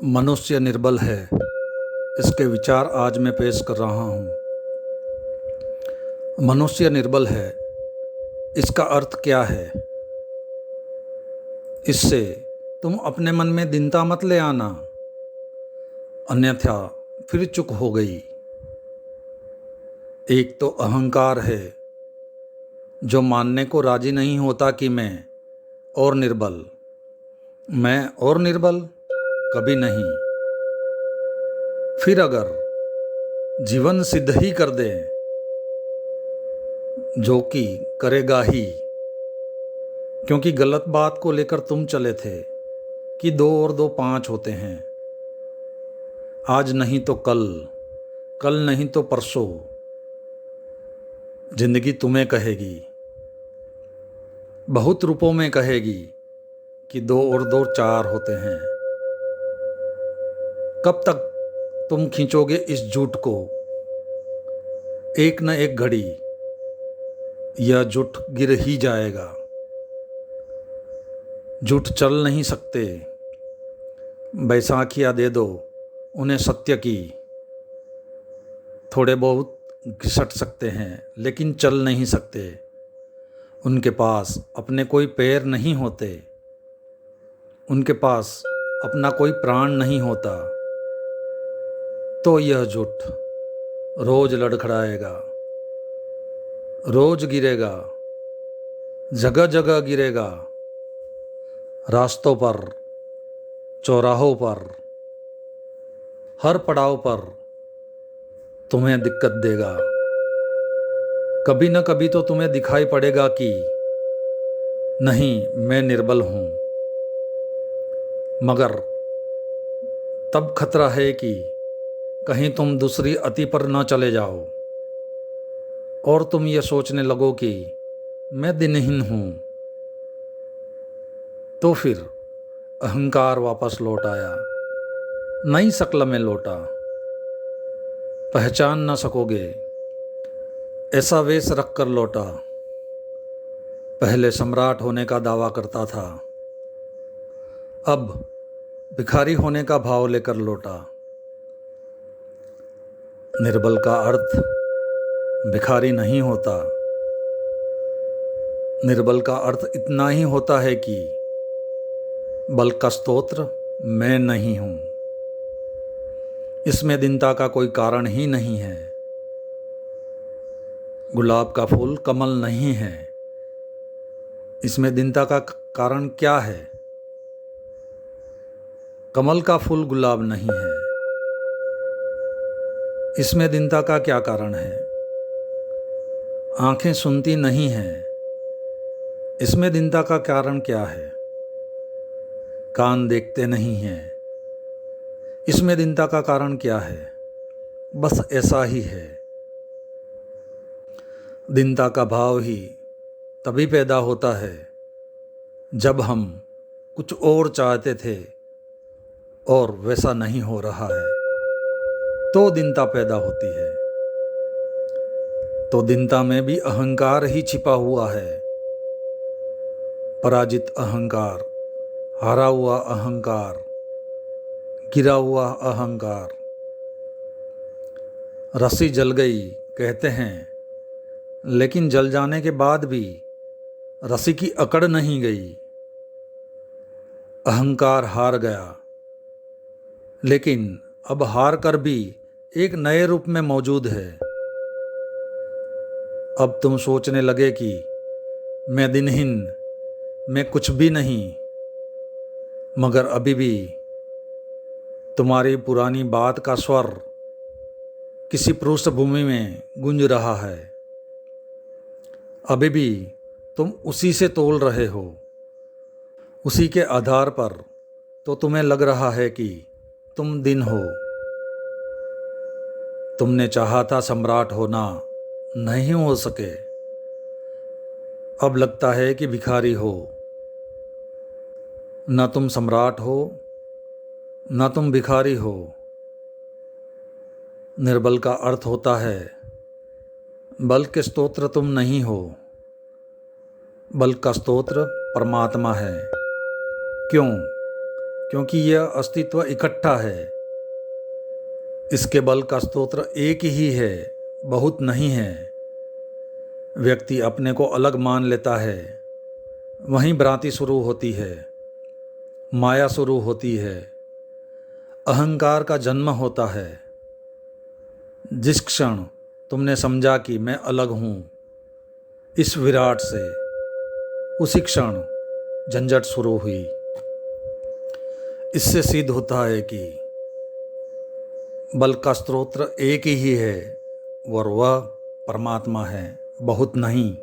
मनुष्य निर्बल है, इसके विचार आज मैं पेश कर रहा हूँ। मनुष्य निर्बल है, इसका अर्थ क्या है? इससे तुम अपने मन में दीनता मत ले आना, अन्यथा फिर चूक हो गई। एक तो अहंकार है, जो मानने को राजी नहीं होता कि मैं और निर्बल कभी नहीं। फिर अगर जीवन सिद्ध ही कर दे, जो कि करेगा ही, क्योंकि गलत बात को लेकर तुम चले थे कि 2 और 2 5 होते हैं। आज नहीं तो कल, कल नहीं तो परसों जिंदगी तुम्हें कहेगी, बहुत रूपों में कहेगी कि 2 और 2 4 होते हैं। कब तक तुम खींचोगे इस झूठ को? एक न एक घड़ी यह झूठ गिर ही जाएगा। झूठ चल नहीं सकते, बैसाखियाँ दे दो उन्हें सत्य की। थोड़े बहुत घिसट सकते हैं, लेकिन चल नहीं सकते। उनके पास अपने कोई पैर नहीं होते, उनके पास अपना कोई प्राण नहीं होता। तो यह झूठ रोज लड़खड़ाएगा, रोज गिरेगा, जगह जगह गिरेगा, रास्तों पर, चौराहों पर, हर पड़ाव पर तुम्हें दिक्कत देगा। कभी न कभी तो तुम्हें दिखाई पड़ेगा कि नहीं, मैं निर्बल हूँ, मगर तब खतरा है कि कहीं तुम दूसरी अति पर न चले जाओ और तुम ये सोचने लगो कि मैं दिनहीन हूँ। तो फिर अहंकार वापस लौट आया, नई शक्ल में लौटा। पहचान न सकोगे, ऐसा वेश रख कर लौटा। पहले सम्राट होने का दावा करता था, अब भिखारी होने का भाव लेकर लौटा। निर्बल का अर्थ भिखारी नहीं होता। निर्बल का अर्थ इतना ही होता है कि बल का स्तोत्र मैं नहीं हूँ। इसमें दीनता का कोई कारण ही नहीं है। गुलाब का फूल कमल नहीं है, इसमें दीनता का कारण क्या है? कमल का फूल गुलाब नहीं है, इसमें दीनता का क्या कारण है? आंखें सुनती नहीं हैं, इसमें दीनता का कारण क्या है? कान देखते नहीं हैं, इसमें दीनता का कारण क्या है? बस ऐसा ही है। दीनता का भाव ही तभी पैदा होता है जब हम कुछ और चाहते थे और वैसा नहीं हो रहा है, तो दीनता पैदा होती है। तो दीनता में भी अहंकार ही छिपा हुआ है। पराजित अहंकार, हारा हुआ अहंकार, गिरा हुआ अहंकार। रस्सी जल गई कहते हैं, लेकिन जल जाने के बाद भी रस्सी की अकड़ नहीं गई। अहंकार हार गया, लेकिन अब हार कर भी एक नए रूप में मौजूद है। अब तुम सोचने लगे कि मैं दिनहीन, मैं कुछ भी नहीं, मगर अभी भी तुम्हारी पुरानी बात का स्वर किसी पृष्ठभूमि में गूंज रहा है। अभी भी तुम उसी से तोल रहे हो। उसी के आधार पर तो तुम्हें लग रहा है कि तुम दिन हो। तुमने चाहा था सम्राट होना, नहीं हो सके। अब लगता है कि भिखारी हो। न तुम सम्राट हो, न तुम भिखारी हो। निर्बल का अर्थ होता है बल के स्तोत्र तुम नहीं हो। बल का स्तोत्र परमात्मा है। क्यों? क्योंकि यह अस्तित्व इकट्ठा है। इसके बल का स्तोत्र एक ही है, बहुत नहीं है। व्यक्ति अपने को अलग मान लेता है, वहीं भ्रांति शुरू होती है, माया शुरू होती है, अहंकार का जन्म होता है। जिस क्षण तुमने समझा कि मैं अलग हूँ इस विराट से, उसी क्षण झंझट शुरू हुई। इससे सिद्ध होता है कि बल का स्रोत एक ही है और वह परमात्मा है, बहुत नहीं।